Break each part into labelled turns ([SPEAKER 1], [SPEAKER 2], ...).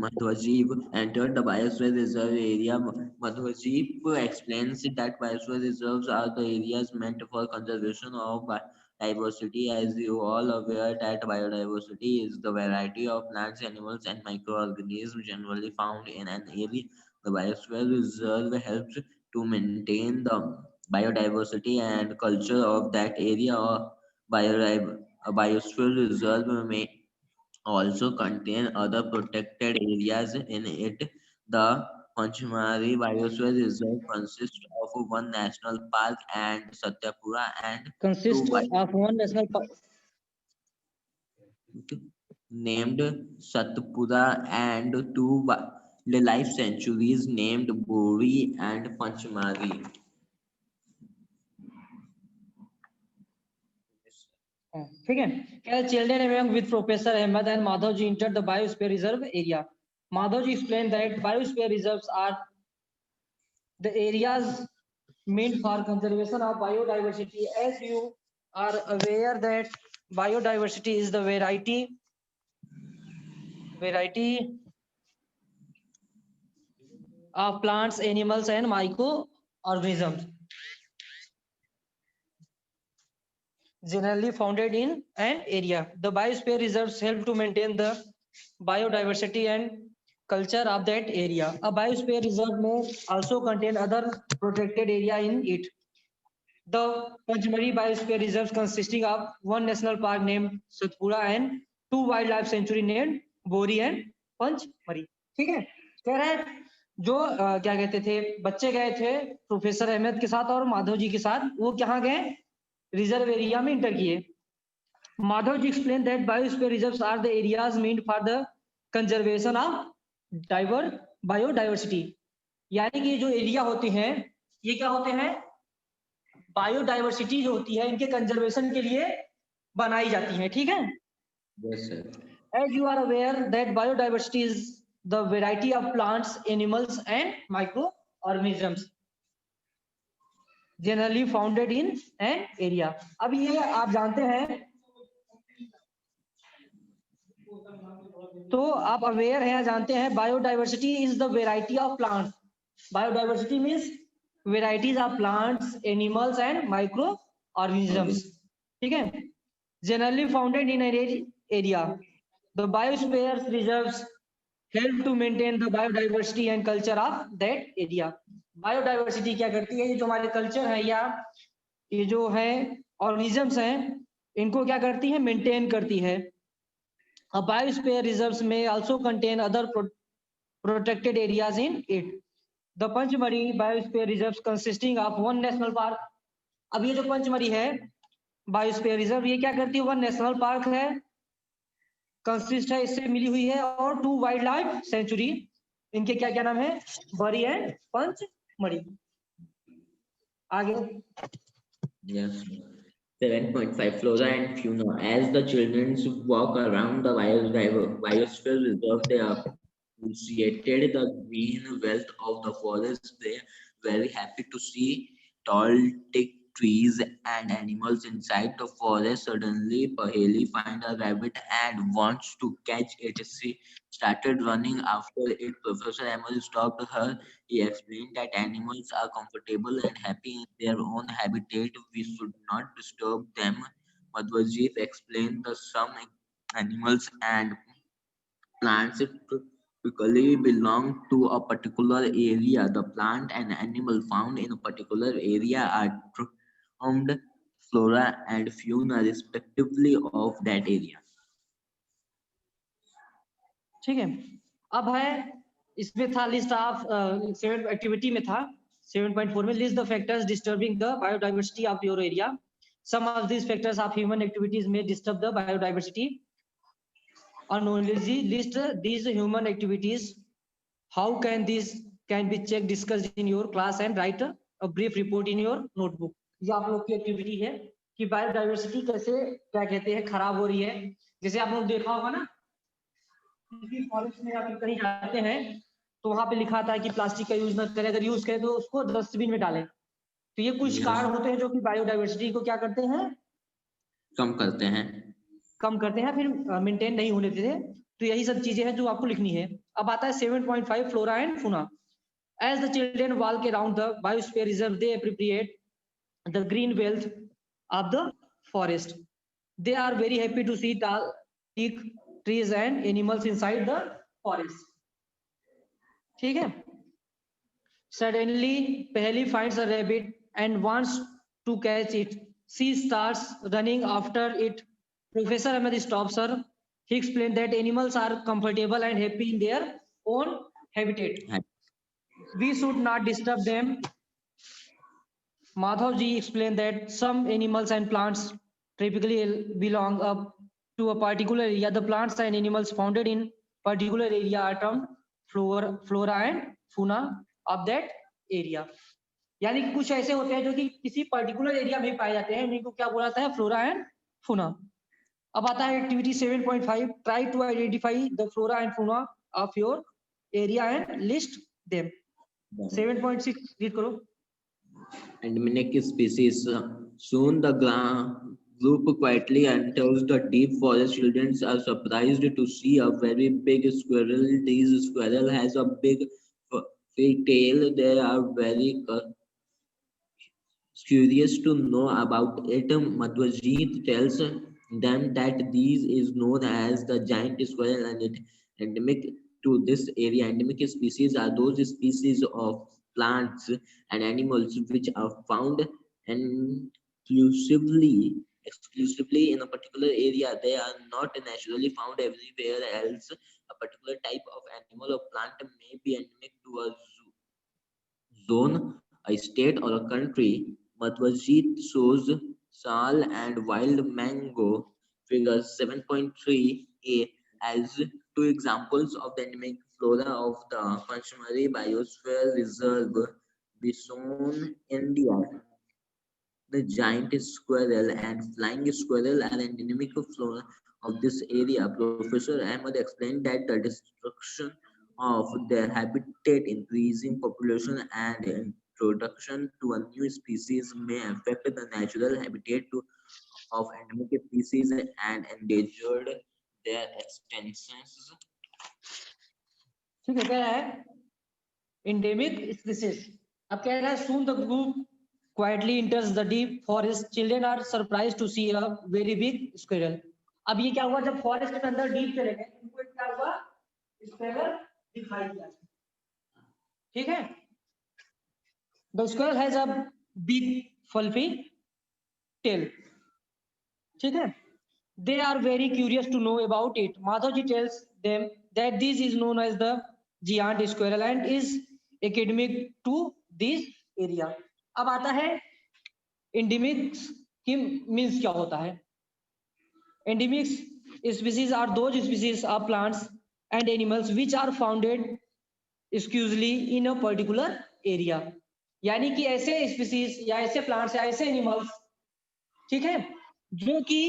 [SPEAKER 1] Madhwajeep entered the biosphere reserve area. Madhwajeep explains that biosphere reserves are the areas meant for conservation of diversity. As you all aware that biodiversity is the variety of plants, animals, and microorganisms generally found in an area. The biosphere reserve helps to maintain the biodiversity and culture of that area. A biosphere reserve may also contain other protected areas in it. The Panchmari Biosphere Reserve consists of one national park and Satyapura and two
[SPEAKER 2] Consists of one national park.
[SPEAKER 1] named Satpura and two wildlife sanctuaries named Bori and Panchmari.
[SPEAKER 2] ठीक है. As children among with Professor Ahmed and Madhavji entered the biosphere reserve area. Madhavji explained that biosphere reserves are the areas meant for conservation of biodiversity. As you are aware that biodiversity is the variety of plants, animals, and microorganisms generally found in an area. The biosphere reserves help to maintain the biodiversity and culture of that area. A biosphere reserve may also contain other protected area in it. The Panchmari Biosphere Reserve consisting of one national park named Satpura and two wildlife sanctuary named Bori and Panchmari. ठीक है. कह रहे हैं जो क्या कहते थे बच्चे गए थे प्रोफेसर अहमद के साथ और माधव जी के साथ, वो कहाँ गए, रिजर्व एरिया में इंटर किए. Madhav ji explain that biosphere reserves are the areas meant for the conservation of biodiversity. यानी कि जो एरिया होते हैं ये क्या होते हैं, बायोडाइवर्सिटी जो होती है इनके कंजर्वेशन के लिए बनाई जाती है. ठीक है.
[SPEAKER 1] Yes, sir.
[SPEAKER 2] As you are aware that biodiversity is the variety of plants, animals and microorganisms generally founded in an area. अब ये आप जानते हैं, तो आप अवेयर हैं, जानते हैं biodiversity is the variety of plants. Biodiversity means varieties of plants, animals and micro organisms. ठीक है. Generally founded in area. The biosphere reserves help to maintain the biodiversity and culture of that area. Biodiversity क्या करती है, ये जो हमारे culture है या ये जो है ऑर्गेनिजम्स हैं इनको क्या करती है, मेंटेन करती है. A biosphere reserves may also contain other protected areas in it. The Panchmari Biosphere Reserves consisting of one national park. अब ये जो पंचमरी है बायोस्फीयर रिजर्व, ये क्या करती है, वन नेशनल पार्क है, कंसिस्ट है, इससे मिली हुई है, और टू वाइल्ड लाइफ सेंचुरी, इनके क्या क्या नाम है, बरी एंड पंचमढ़ी. आगे.
[SPEAKER 1] Yes. 7.5 Flora and fauna. As the children walk around the biosphere reserve, they appreciated the green wealth of the forest. They are very happy to see tall, thick trees and animals inside the forest. Suddenly, Paheli finds a rabbit and wants to catch it. She started running after it. Professor Emily stopped her. He explained that animals are comfortable and happy in their own habitat. We should not disturb them. Madhwajeep explained that some animals and plants typically belong to a particular area. The plant and animal found in a particular area are termed flora and fauna respectively of that area.
[SPEAKER 2] ठीक है. अब है इसमें था list of 7 activity में था 7.4 में list the factors disturbing the biodiversity of your area. Some of these factors of human activities may disturb the biodiversity. Acknowledge list these human activities. How can these can be checked, discussed in your class and write a brief report in your notebook. ये आप लोग की activity है कि biodiversity कैसे क्या कहते हैं खराब हो रही है. जैसे आप लोग देखा होगा ना, किसी फॉरेस्ट में आप कहीं जाते हैं तो वहां पे लिखा था कि प्लास्टिक का यूज न करें, अगर यूज करें तो उसको डस्टबिन में डालें. तो ये कुछ कारण होते हैं जो कि बायोडाइवर्सिटी को क्या करते हैं,
[SPEAKER 1] कम करते हैं,
[SPEAKER 2] फिर मेंटेन नहीं होने देते. तो यही सब चीजें हैं जो आपको लिखनी है। अब आता है 7.5 flora and fauna. As the children walk around the biosphere reserve, they appreciate the green wealth of the forest. They are very happy to see tall teak trees and animals inside the forest. ठीक है। Suddenly, Paheli finds a rabbit and wants to catch it. She starts running after it. Professor Ahmed stops her. He explained that animals are comfortable and happy in their own habitat. We should not disturb them. Madhav ji explained that some animals and plants typically belong up to a particular area. The plants and animals founded in particular area are termed flora and fauna of that area. यानी कि कुछ ऐसे होते हैं जो कि किसी particular area में पाए जाते हैं, उन्हीं को क्या बोला जाता है, फ्लोरा एंड फूना। अब आता है activity 7.5, try to identify the flora and fauna of your area and list them. 7.6 read करो।
[SPEAKER 1] Endemic species. Soon the group quietly enters the deep forest. Children are surprised to see a very big squirrel. This squirrel has a big tail. They are very curious to know about it. Madhvajit tells them that this is known as the giant squirrel and it endemic to this area. Endemic species are those species of plants and animals which are found exclusively in a particular area. They are not naturally found everywhere else. A particular type of animal or plant may be endemic to a zone, a state, or a country. Madhvajit shows sal and wild mango, figures 7.3a, as two examples of the endemic flora of the Panchmari Biosphere Reserve, Bison, India. The giant squirrel and flying squirrel are endemic flora of this area. Professor Ahmed explained that the destruction of their habitat, increasing population, and introduction to a new species may affect the natural habitat of endemic species and endangered their extensions.
[SPEAKER 2] ठीक है, कह रहा है endemic species. अब कह रहा है soon the group quietly enters the deep forest. Children are surprised to see a very big squirrel. अब ये क्या हुआ, जब फॉरेस्ट के अंदर डीप चले गए, उनको क्या हुआ, स्क्वेरल दिखाई दिया। ठीक है। The squirrel has a big fluffy tail. ठीक है। They are very curious to know about it. Madhavji tells them that this is known as the giant squirrel and is endemic to this area. अब आता है endemics की means क्या होता है। Endemics species are those species of plants and animals which are founded exclusively in a particular area. यानी कि ऐसे स्पीसीज या ऐसे प्लांट्स या ऐसे एनिमल्स, ठीक है, जो कि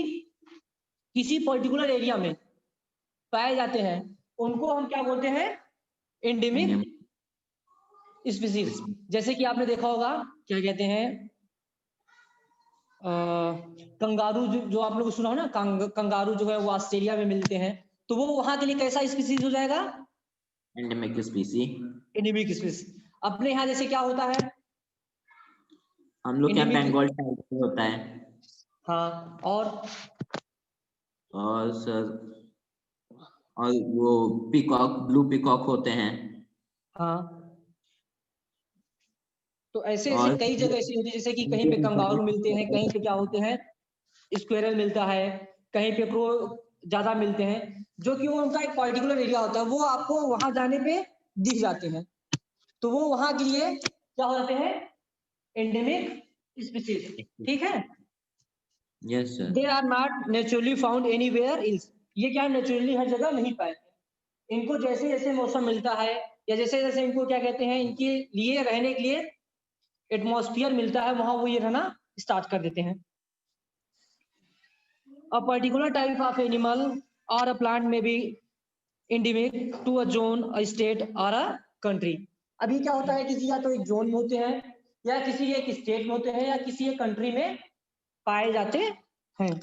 [SPEAKER 2] किसी पर्टिकुलर एरिया में पाए जाते हैं, उनको हम क्या बोलते हैं, एंडेमिक स्पीसीज। जैसे कि आपने देखा होगा, क्या कहते हैं, कंगारू, जो आप लोग सुना हो ना, कंगारू जो है वो ऑस्ट्रेलिया में मिलते हैं, तो वो वहां के लिए कैसा स्पीसीज हो जाएगा,
[SPEAKER 1] एंडेमिक स्पीसीज।
[SPEAKER 2] Endemic species. अपने यहाँ जैसे क्या होता है,
[SPEAKER 1] हम लोग क्या बंगाल टाइगर होता है।
[SPEAKER 2] हाँ, और
[SPEAKER 1] सर, और वो पीकॉक, ब्लू पीकॉक होते हैं।
[SPEAKER 2] हाँ, तो ऐसे ऐसे कई जगह ऐसी होती है, जैसे कि कहीं पे कंगारू मिलते हैं, कहीं पे क्या होते हैं, स्क्वेरल मिलता है, कहीं पे क्रो ज्यादा मिलते हैं, जो कि वो उनका एक पर्टिकुलर एरिया होता है, वो आपको वहां जाने पे दिख जाते हैं, तो वो वहां के लिए क्या हो जाते हैं, एंडेमिक स्पीसीज। ठीक है।
[SPEAKER 1] Yes sir.
[SPEAKER 2] They are not naturally found anywhere else. ये क्या नेचुरली हर जगह नहीं पाए, इनको जैसे जैसे मौसम मिलता है या जैसे जैसे इनको क्या कहते हैं, इनके लिए रहने के लिए एटमॉस्फेयर मिलता है, वहां वो ये रहना स्टार्ट कर देते हैं। A particular type of animal or a plant may be endemic to a zone, a state or a country. अभी क्या होता है, किसी या तो एक जोन में होते हैं, या किसी एक स्टेट में होते हैं, या किसी एक कंट्री में पाए जाते हैं।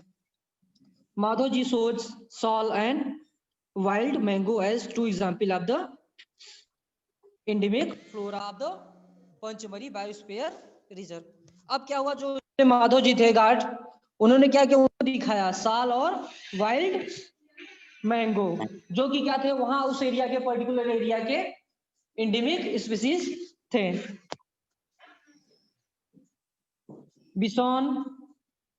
[SPEAKER 2] Madhav ji shows Saul and wild mango as two example of the endemic flora of the Pachmarhi biosphere reserve. अब क्या हुआ, जो माधव जी थे गार्ड, उन्होंने क्या किया, उनको दिखाया साल और वाइल्ड मैंगो, जो कि क्या थे वहां उस एरिया के पर्टिकुलर एरिया के एंडेमिक स्पीसीज थे। बिसॉन,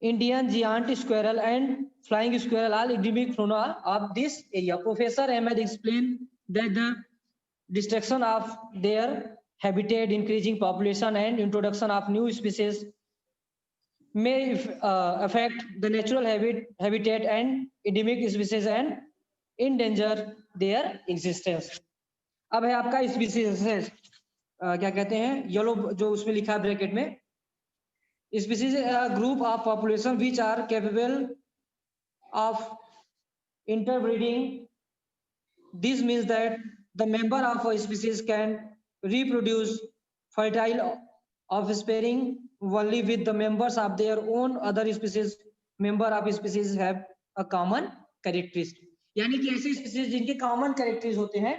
[SPEAKER 2] Indian giant squirrel and flying squirrel are endemic fauna of this area. Professor Ahmed explained that the destruction of their habitat, increasing population and introduction of new species may affect the natural habitat and endemic species and endanger their existence. अब है आपका species, क्या कहते हैं, yellow जो उसमें लिखा है ब्रैकेट में, species group of population which are capable of interbreeding. This means that the member of a species can reproduce fertile offspring only with the members of their own other species. Member of species have a common characteristic. यानी कि ऐसे species जिनके common characteristic होते हैं,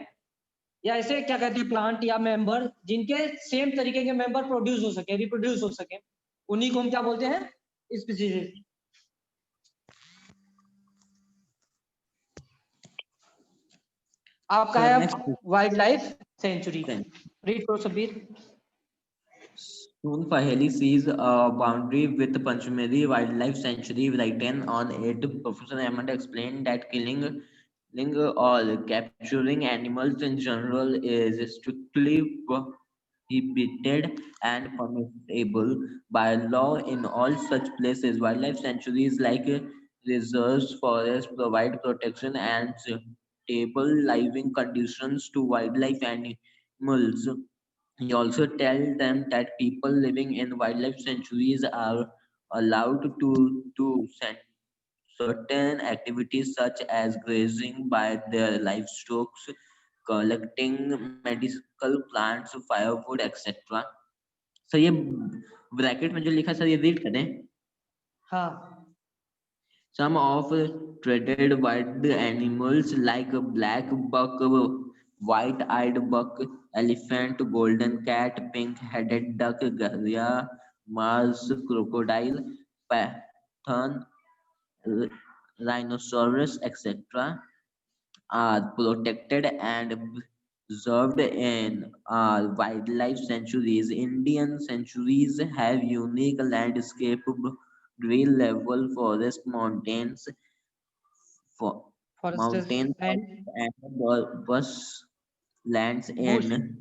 [SPEAKER 2] या ऐसे क्या कहते हैं प्लांट या मेंबर जिनके सेम तरीके के मेंबर प्रोड्यूस हो सके, रिप्रोड्यूस हो सके, उन्हीं को हम क्या बोलते हैं, स्पीसीज। आपका है वाइल्ड लाइफ सेंचुरी, रीड करो Sabir.
[SPEAKER 1] Soon Paheli sees a boundary with Panchmeri Wildlife Sanctuary written on it. Professor Ahmed explained that killing or capturing animals in general is strictly prohibited and punishable by law in all such places. Wildlife sanctuaries like reserves, forests provide protection and stable living conditions to wildlife animals. He also tells them that people living in wildlife sanctuaries are allowed to do certain activities such as grazing by their livestock, collecting medicinal plants, firewood, etc. Sir ये bracket में जो लिखा sir ये read करें।
[SPEAKER 2] हाँ।
[SPEAKER 1] Some of traded wild animals like black buck, white-eyed buck, elephant, golden cat, pink-headed duck, garya, Mars crocodile, python, rhinoceros, etc. are protected and preserved in wildlife sanctuaries. Indian sanctuaries have unique landscape, tree-level forest, mountains, mountains and bus lands in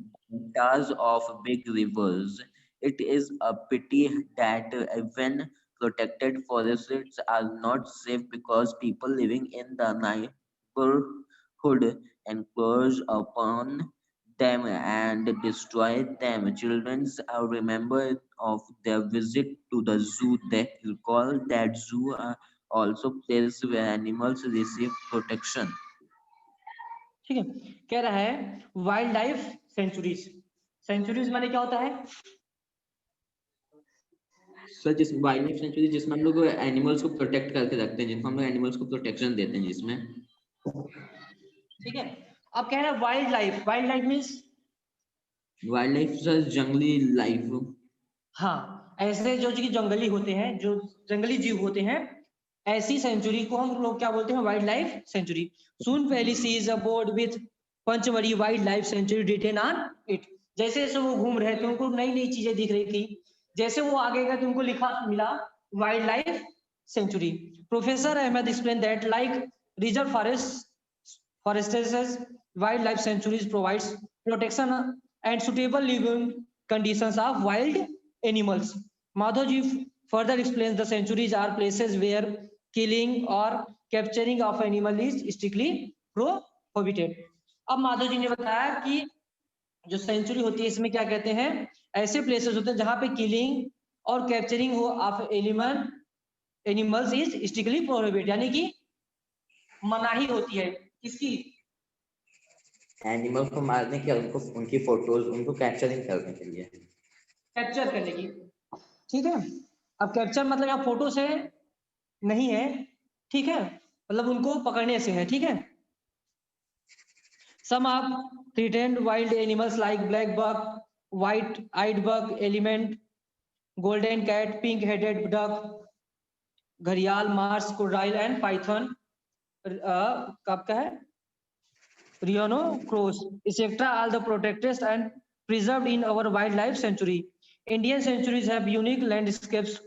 [SPEAKER 1] deltas of big rivers. It is a pity that even protected forests are not safe because people living in the neighborhood encroach upon them and destroy them. Children are remembered of their visit to the zoo. They recall that zoo are also places where animals receive protection.
[SPEAKER 2] ठीक है, कह रहा है wild life sanctuaries. Centuries माने क्या होता है
[SPEAKER 1] sir? जिस वाइल्ड लाइफ सेंचुरी जिसमें हम लोग एनिमल्स को प्रोटेक्ट करके रखते हैं, जिनको हम लोग एनिमल्स को प्रोटेक्शन देते हैं जिसमें,
[SPEAKER 2] ठीक है। अब कह रहा है wild life, wild life means
[SPEAKER 1] wild life sir जंगली लाइफ।
[SPEAKER 2] हाँ, ऐसे जो कि जंगली होते हैं, जो जंगली जीव होते हैं, ऐसी सेंचुरी को हम लोग क्या बोलते हैं, वाइल्ड लाइफ सेंचुरी। सून पहली see is a board with Pachmarhi wild life sanctuary written on it. जैसे जैसे वो घूम रहे थे, उनको नई नई चीजें दिख रही थी, जैसे वो आगे गए तो उनको लिखा मिला wild life sanctuary. Professor Ahmad explain that like reserve forests, wildlife sanctuaries provides protection and suitable living conditions of wild animals. Madhavji further explains the sanctuaries are places where killing or capturing of animal is strictly prohibited. अब माधव जी ने बताया कि जो century होती है इसमें क्या कहते हैं, ऐसे प्लेसेस होते हैं जहां पे किलिंग और कैप्चरिंग हो of animals is strictly prohibited, यानी कि मनाही होती है किसकी,
[SPEAKER 1] एनिमल्स को मारने की, उनको उनकी फोटोज उनको कैप्चरिंग करने के लिए,
[SPEAKER 2] कैप्चर करने की। ठीक है, अब कैप्चर मतलब यहाँ फोटो से नहीं है, ठीक है, मतलब उनको पकड़ने से है। ठीक है, Some are threatened wild animals like black buck, white-eyed buck, element, golden cat, pink-headed duck, घड़ियाल, मार्स, crocodile and python. कब का है? Rhinoceros, etc. are the protected and preserved in our wildlife sanctuary. Indian sanctuaries have unique landscapes,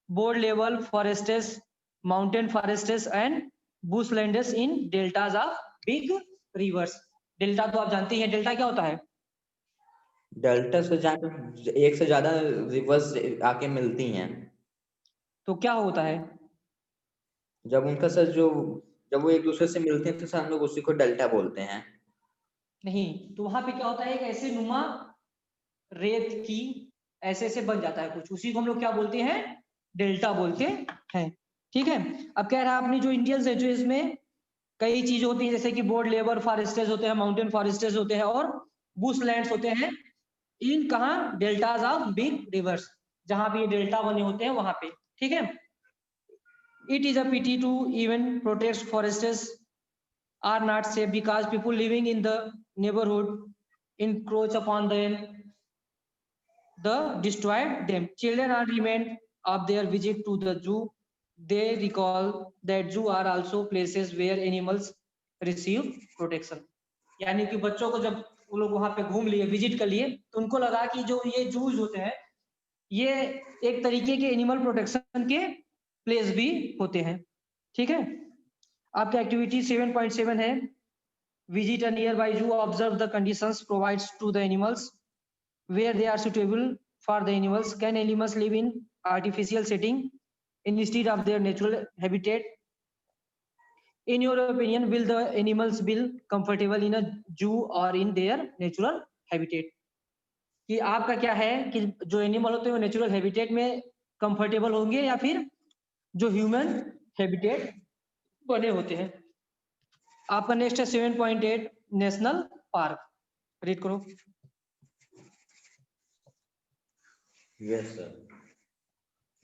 [SPEAKER 2] board level forests, mountain forests and bushlands in deltas of big rivers. Delta तो आप जानते ही हैं, delta क्या होता है?
[SPEAKER 1] डेल्टा से जाकर एक से ज्यादा रिवर्स आके मिलती हैं,
[SPEAKER 2] तो क्या होता है?
[SPEAKER 1] जब उनका सर जो जब वो एक दूसरे से मिलते हैं तो सर हम लोग उसी को डेल्टा बोलते हैं।
[SPEAKER 2] नहीं, तो वहां पे क्या होता है, एक ऐसे नुमा रेत की ऐसे ऐसे बन जाता है कुछ, उसी को हम लोग क्या बोलते हैं? डेल्टा बोलते हैं। ठीक है, अब कह रहा है अपनी जो इंडियन सेंचुरीज में कई चीज होती है, जैसे कि बोर्ड लेवल फॉरेस्टेज होते हैं, माउंटेन फॉरेस्टेज होते हैं और बुशलैंड्स होते हैं। इन कहाँ? डेल्टाज ऑफ बिग रिवर्स, जहां भी ये डेल्टा बने होते हैं वहां पे। ठीक है, it is a pity to even protest forests are not safe because people living in the neighborhood encroach upon them, the destroyed them. Children are reminded of their visit to the zoo. They recall that zoo are also places where animals receive protection. यानी कि बच्चों को जब वो लोग वहां पे घूम लिए, विजिट कर लिए, तो उनको लगा कि जो ये जूज होते हैं ये एक तरीके के एनिमल प्रोटेक्शन के प्लेस भी होते हैं। ठीक है, आपका एक्टिविटी 7.7 है, visit a nearby zoo, observe the conditions provides to the animals where they are suitable for the animals. Can animals live in artificial setting instead of their natural habitat? In your opinion, will the animals be comfortable in a zoo or in their natural habitat? कि आपका क्या है कि जो animal होते हैं वो natural habitat में कंफर्टेबल होंगे या फिर जो ह्यूमन हैबिटेट बने होते हैं? आपका नेक्स्ट है 7.8 नेशनल पार्क, रीड करो।
[SPEAKER 1] Yes, sir.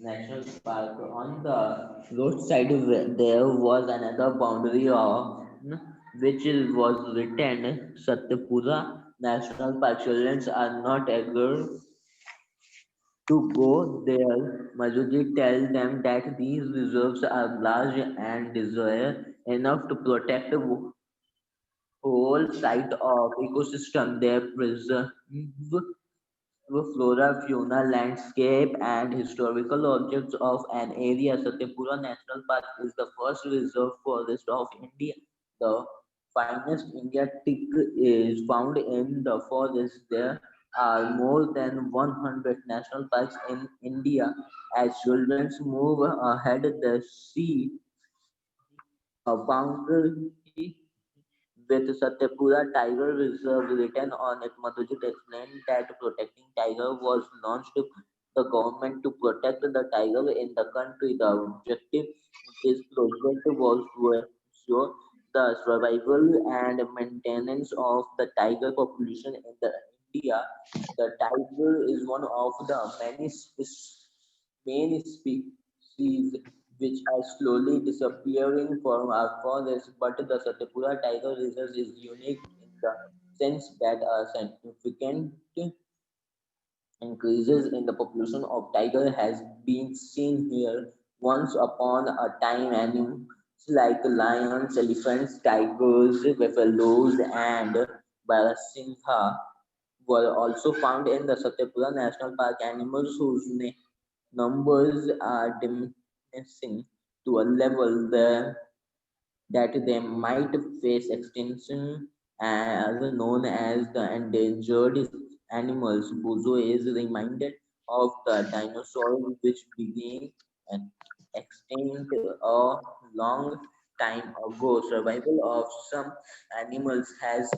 [SPEAKER 1] National Park. On the roadside, there was another boundary on which was written Satyapura National Park. Children are not allowed to go there. Majuji tells them that these reserves are large and desire enough to protect the whole site of ecosystem. They preserve flora, fauna, landscape, and historical objects of an area. Satyapura National Park is the first reserve forest of India. The finest India teak is found in the forest. There are more than 100 national parks in India. As children move ahead, they see a boundary with Satyapura Tiger Reserve written on it. Madhujit explained that protecting tiger was launched the government to protect the tiger in the country. The objective of this project was to ensure the survival and maintenance of the tiger population in the India. The tiger is one of the many main species which are slowly disappearing from our forests, but the Satyapura Tiger Reserve is unique in the sense that a significant increases in the population of tiger has been seen here. Once upon a time, animals like lions, elephants, tigers, buffaloes, and Barasingha were also found in the Satyapura National Park. Animals whose numbers are diminishing to a level that they might face extinction, as known as the endangered animals. Bozo is reminded of the dinosaurs which began extinct a long time ago. Survival of some animals has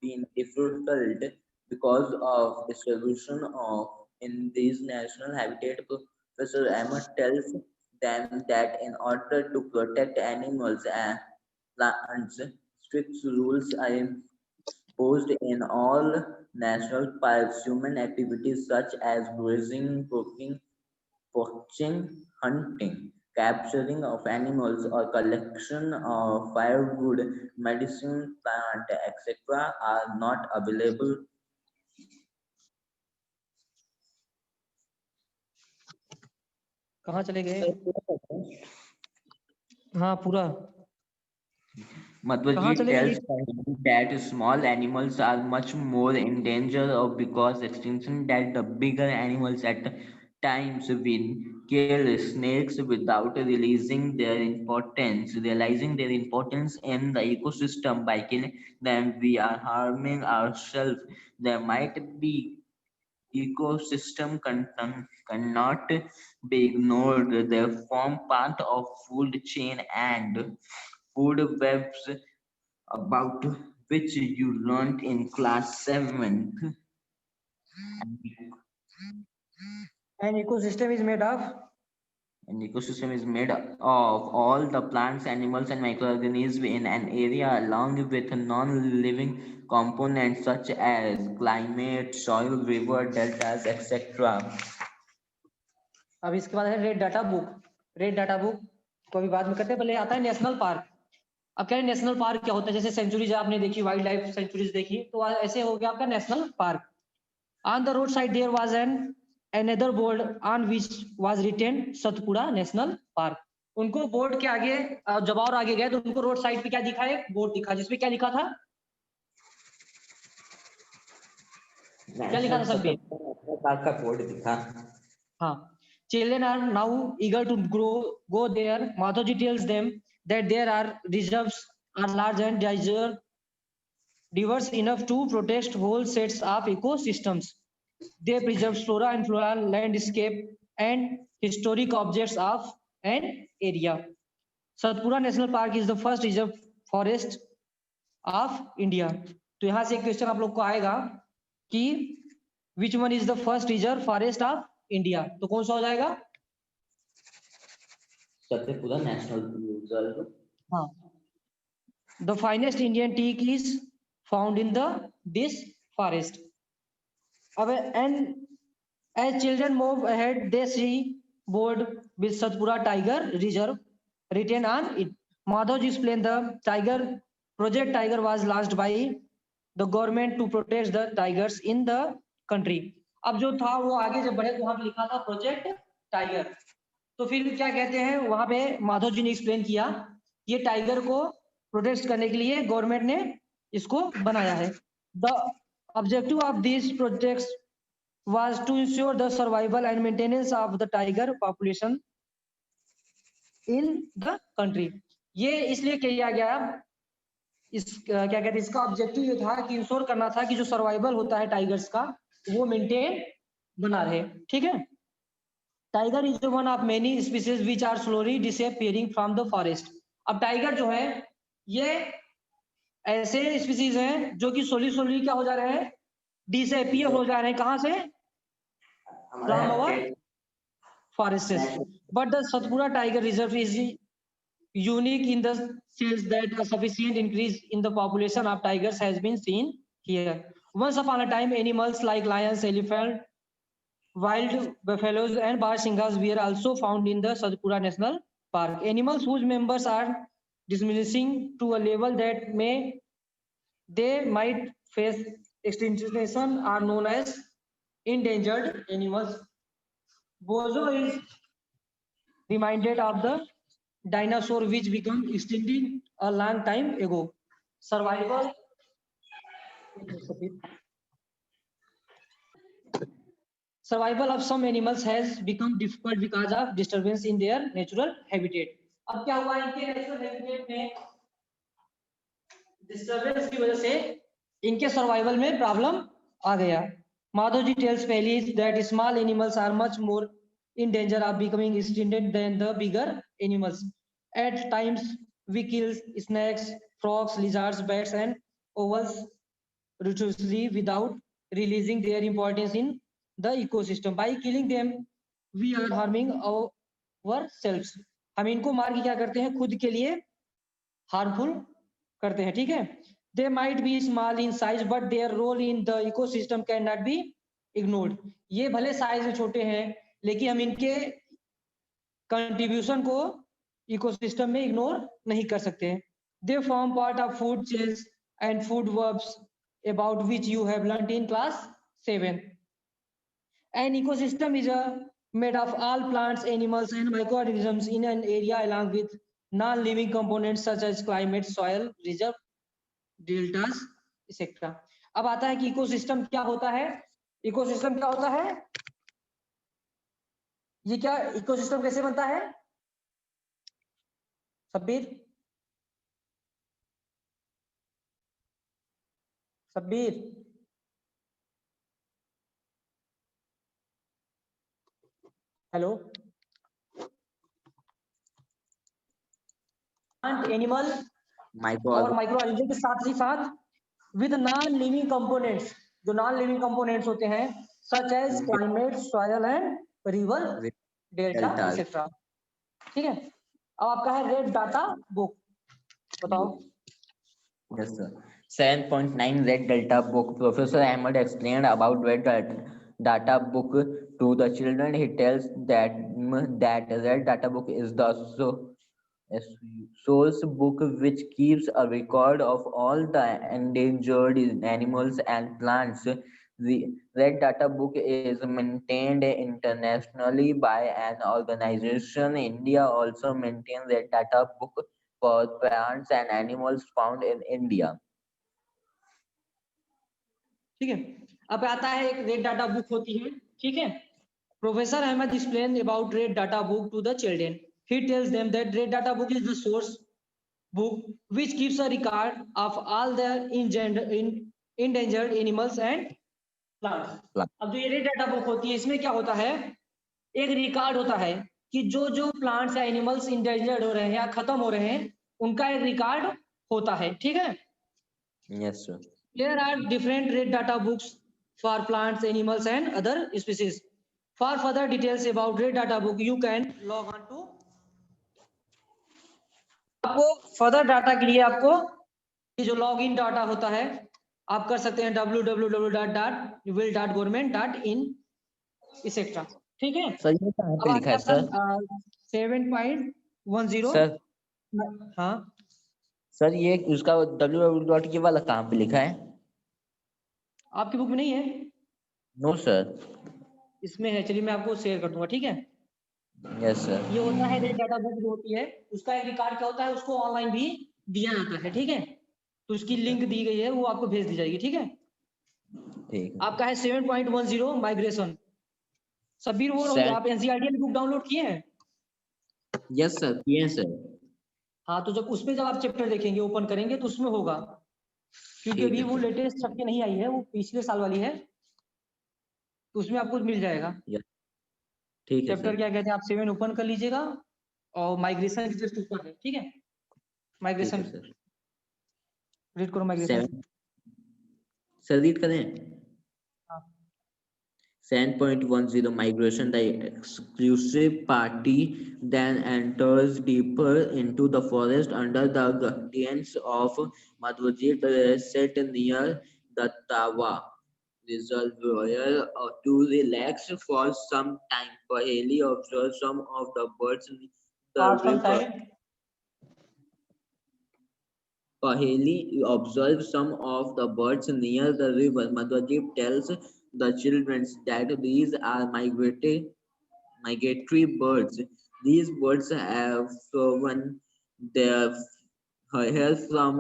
[SPEAKER 1] been difficult because of distribution of in these national habitat. Professor Ahmed tells them that in order to protect animals and plants, strict rules are imposed in all national parks. Human activities such as grazing, poaching, hunting capturing of animals or collection of firewood, medicine plant, etc. are not available.
[SPEAKER 2] कहाँ चले गए? हाँ पूरा
[SPEAKER 1] Madhvaji tells that small animals are much more in danger of because extinction that the bigger animals at times will kill snakes without realizing their importance in the ecosystem. By killing them we are harming ourselves. There might be ecosystem cannot be ignored. They form part of food chain and food webs about which you learned in class 7.
[SPEAKER 2] An ecosystem is made of
[SPEAKER 1] An ecosystem is made of all the plants, animals, and microorganisms in an area, along with non-living components such as climate, soil, river, deltas, etc.
[SPEAKER 2] अब इसके बाद है red data book. Red data book को अभी बाद में करते हैं, पहले आता है नेशनल पार्क। अब क्या नेशनल पार्क क्या होता है? जैसे सेंचुरीज आपने देखी, वाइल्ड लाइफ सेंचुरीज देखी, तो ऐसे हो गया आपका national park. On the road side there was another board on which was written Satpura national park. उनको बोर्ड के आगे जब और आगे गए तो उनको रोड साइड पे क्या दिखा? एक बोर्ड दिखा जिसपे क्या लिखा था? क्या लिखा था सब पे?
[SPEAKER 1] का बोर्ड दिखा।
[SPEAKER 2] हाँ, children are now eager to go there. Madhoji tells them that there are reserves are large and diverse enough to protect whole sets of ecosystems. They preserve flora and floral landscape and historic objects of an area. Satpura National Park is the first reserve forest of India. तो यहाँ से एक question आप लोग को आएगा कि which one is the first reserve forest of India? तो कौन सा हो जाएगा?
[SPEAKER 1] Satpura national reserve.
[SPEAKER 2] हाँ, the finest Indian teak is found in this forest. And as children move ahead, they see board with Satpura Tiger Reserve written on it. Madhoj explained the Project Tiger was launched by the government to protect the tigers in the country. अब जो था वो आगे जब बढ़े तो वहां पे लिखा था प्रोजेक्ट टाइगर। तो फिर क्या कहते हैं, वहां पे माधव जी ने एक्सप्लेन किया ये टाइगर को प्रोटेक्ट करने के लिए गवर्नमेंट ने इसको बनाया है। The objective of these projects was to ensure the survival and maintenance of the tiger population in the country. ये इसलिए किया गया, क्या कहते हैं, इसका ऑब्जेक्टिव ये था कि इंश्योर करना था कि जो सर्वाइवल होता है टाइगर्स का वो मेंटेन बना रहे। ठीक है। Tiger is one of many species which are slowly disappearing from the forest. अब टाइगर जो है ये ऐसे स्पीसीज हैं जो कि स्लोली क्या हो जा रहे हैं? डिसअपीयर हो जा रहे हैं। कहां से? From our forests. But the Satpura Tiger Reserve is unique in the sense that a sufficient increase in the population of tigers has been seen here. Once upon a time, animals like lions, elephant, wild buffaloes, and barsinghas were also found in the Satpura National Park. Animals whose members are diminishing to a level that they might face extinction are known as endangered animals. Bozo is reminded of the dinosaur which became extinct a long time ago. Survival of some animals has become difficult because of disturbance in their natural habitat. अब क्या हुआ इनके natural habitat में disturbance की वजह से इनके survival में प्रॉब्लम आ गया। Madhoji tells Paheli that small animals are much more in danger of becoming extinct than the bigger animals. At times, we kill snakes, frogs, lizards, bats, and owls ruthlessly without realizing their importance in the ecosystem. By killing them, we are harming ourselves. हम इनको मार के क्या करते हैं? खुद के लिए हार्मफुल करते हैं। ठीक है। They might be small in size, but their role in the ecosystem cannot be ignored. ये भले साइज में छोटे हैं लेकिन हम इनके कंट्रीब्यूशन को इकोसिस्टम में इग्नोर नहीं कर सकते। They form part of food chains and food verbs about which you have learned in class 7। An ecosystem is made of all plants, animals, and microorganisms in an area along with non-living components such as climate, soil, reserve, deltas, etc. अब आता है कि ecosystem क्या होता है। Ecosystem क्या होता है, ये क्या इकोसिस्टम कैसे बनता है शब्बीर? शब्बीर हेलो। एनिमल और माइक्रो ऑर्गेनिज्म के साथ ही साथ विद नॉन लिविंग कंपोनेंट्स, जो नॉन लिविंग कंपोनेंट्स होते हैं such as climate, soil and river delta etcetera. ठीक है, अब आपका है रेड डाटा बुक, बताओ।
[SPEAKER 1] Yes, sir. 7.9 Red Delta book. Professor Ahmed explained about Red Data book to the children. He tells that Red Data book is the source book which keeps a record of all the endangered animals and plants. The Red Data book is maintained internationally by an organization. India also maintains Red Data book for plants and animals found in India.
[SPEAKER 2] ठीक है, अब आता है एक red data book होती है। ठीक है, professor Ahmad explain about red data book to the children. He tells them that red data book is the source book which keeps a record of all the endangered animals and plants. अब जो ये red data book होती है इसमें क्या होता है, एक रिकॉर्ड होता है कि जो जो प्लांट्स या एनिमल्स इंडेंजर्ड हो रहे हैं या खत्म हो रहे हैं उनका एक रिकॉर्ड होता है। ठीक है,
[SPEAKER 1] Yes, sir.
[SPEAKER 2] There are different red data books for plants, animals and other species. For further details about red data book you can log on to, आपको फर्दर डाटा के लिए आपको ये जो लॉग इन डाटा होता है आप कर सकते हैं www.will.government.in etc. ठीक है
[SPEAKER 1] सर ये कहाँ पे लिखा है सर?
[SPEAKER 2] 7.10
[SPEAKER 1] सर
[SPEAKER 2] हाँ
[SPEAKER 1] सर ये उसका www. ये वाला कहाँ पे लिखा है?
[SPEAKER 2] आपकी बुक में नहीं है?
[SPEAKER 1] No sir.
[SPEAKER 2] इसमें है, चलिए मैं आपको शेयर कर दूंगा। ठीक है,
[SPEAKER 1] यस सर।
[SPEAKER 2] ये होता है रेड डाटा बुक जो होती है उसका एक रिकॉर्ड क्या होता है, उसको ऑनलाइन भी दिया जाता है। ठीक है, तो उसकी लिंक दी गई है, वो आपको भेज दी जाएगी। ठीक है,
[SPEAKER 1] ठीक है।
[SPEAKER 2] आपका है 7.10 माइग्रेशन। सबीर वो आप एनसीईआरटी की बुक डाउनलोड किए हैं?
[SPEAKER 1] यस सर, किए हैं सर।
[SPEAKER 2] हाँ, तो जब उसमें जब आप चैप्टर देखेंगे, ओपन करेंगे तो उसमें होगा, क्योंकि अभी वो लेटेस्ट छप के नहीं आई है, वो पिछले साल वाली है, तो उसमें आपको मिल जाएगा।
[SPEAKER 1] ठीक है
[SPEAKER 2] चैप्टर क्या कहते हैं, आप 7 ओपन कर लीजिएगा और माइग्रेशन जस्ट ऊपर है। ठीक है, माइग्रेशन रीड करो, माइग्रेशन
[SPEAKER 1] सर रीड करें।
[SPEAKER 2] हाँ।
[SPEAKER 1] 7.10 Migration. The exclusive party then enters deeper into the forest under the guidance of Madhvajit, set near the Tawa reservoir to relax for some time. Paheli observes some of the birds in the river. Paheli observes some of the birds near the river. Madhvajit tells the children that these are migratory birds. These birds have shown their hair from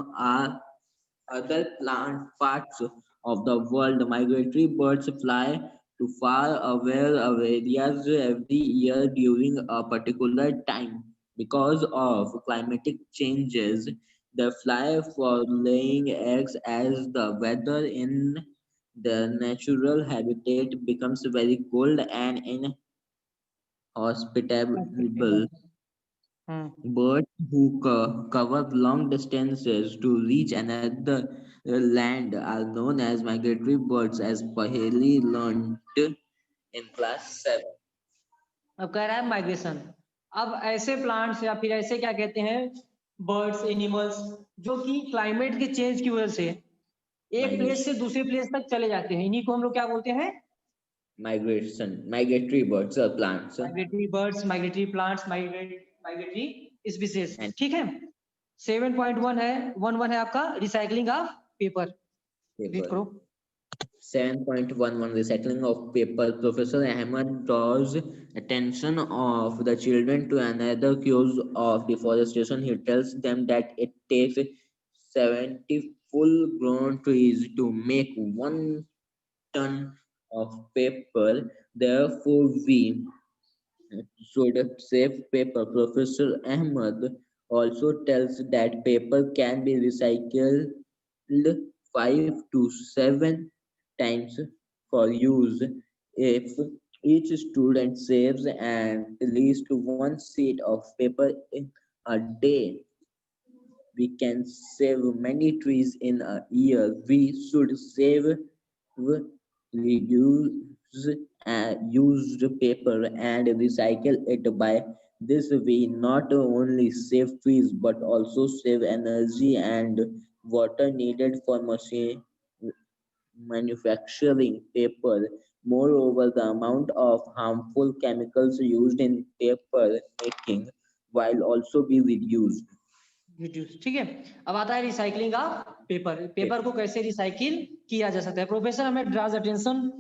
[SPEAKER 1] other plant parts of the world. Migratory birds fly to far away areas every year during a particular time. Because of climatic changes, they fly for laying eggs as the weather in their natural habitat becomes very cold and inhospitable. Birds who cover long distances to reach another land are known as migratory birds, as Paheli learned in class 7.
[SPEAKER 2] अब कह रहा है migration. अब ऐसे plants या फिर ऐसे क्या कहते हैं बर्ड्स, एनिमल्स जो कि क्लाइमेट के चेंज की वजह से एक प्लेस से दूसरे प्लेस तक चले जाते हैं, इन्हीं को हम लोग क्या बोलते हैं,
[SPEAKER 1] migratory birds or plants
[SPEAKER 2] migratory birds, migratory plants, migratory species,
[SPEAKER 1] and
[SPEAKER 2] ठीक है। 7.1 है, 11 है आपका recycling of paper, read
[SPEAKER 1] paper.
[SPEAKER 2] करो।
[SPEAKER 1] 7.11 Recycling of paper. Professor Ahmed draws attention of the children to another cause of deforestation. He tells them that it takes 70 full-grown trees to make 1 ton of paper. Therefore, we should save paper. Professor Ahmed also tells that paper can be recycled 5 to 7 times for use. If each student saves at least 1 sheet of paper in a day, we can save many trees in a year. We should save, reduce used paper and recycle it. By this we not only save trees but also save energy and water needed for machine manufacturing paper. Moreover, the amount of harmful chemicals used in paper making will also be reduced.
[SPEAKER 2] Reduce, ठीक है। अब आता है recycling of paper, paper को कैसे recycle किया जा सकता है। प्रोफेसर हमें draws attention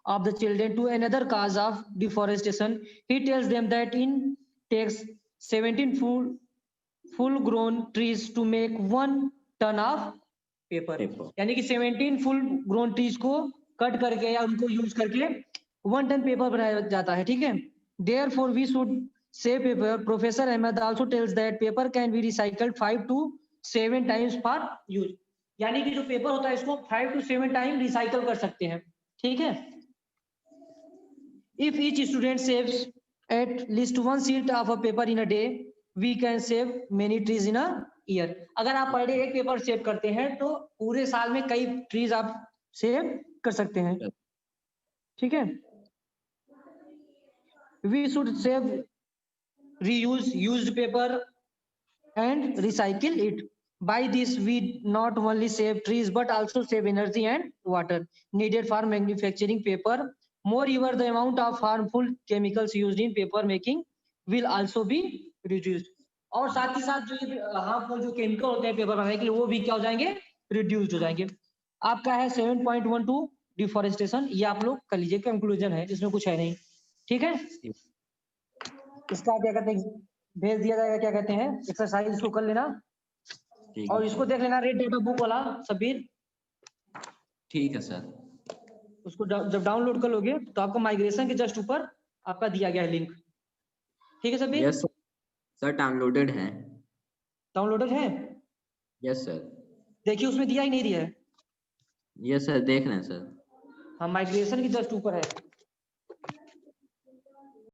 [SPEAKER 2] of the children to another cause of deforestation. He tells them that it takes 17 full grown trees to make 1 ton of paper. यानी कि 17 full grown trees को कट करके या उनको यूज करके 1 ton पेपर बनाया जाता है, ठीक है। Therefore we should save paper. Professor Ahmed also tells that paper can be recycled 5 to 7 times for use. यानी कि जो पेपर होता है इसको 5 to 7 टाइम रिसाइकल कर सकते हैं, ठीक है। If each student saves at least 1 sheet of a paper in a day, we can save many trees in a year. अगर आप पर डे एक पेपर सेव करते हैं तो पूरे साल में कई ट्रीज आप सेव कर सकते हैं, ठीक है। We should save, reuse used paper and recycle it. By this we not only save trees but also save energy and water needed for manufacturing paper. Moreover, the amount of harmful chemicals used in paper making will also be reduced. और साथ ही साथ जो harmful जो chemical होते हैं paper बनाने के लिए वो भी क्या हो जाएंगे, रिड्यूस्ड हो जाएंगे। आपका है 7.12 डिफॉरेस्टेशन, ये आप लोग कर लीजिए, कंक्लूजन है, इसमें कुछ है नहीं, ठीक है। इसका क्या कहते हैं, भेज दिया जाएगा, क्या कहते हैं एक्सरसाइज, इसको कर लेना और इसको देख लेना रेड डेटा बुक वाला सबीर।
[SPEAKER 1] ठीक है सर।
[SPEAKER 2] उसको जब डाउनलोड कर लोगे तो आपको माइग्रेशन के जस्ट ऊपर आपका दिया गया है लिंक, ठीक है सबीर।
[SPEAKER 1] यस सर, डाउनलोडेड है।
[SPEAKER 2] डाउनलोडेड है,
[SPEAKER 1] यस सर।
[SPEAKER 2] देखिए उसमें दिया ही नहीं दिया है।
[SPEAKER 1] यस सर, देख रहे हैं सर।
[SPEAKER 2] हाँ, माइग्रेशन के जस्ट ऊपर है।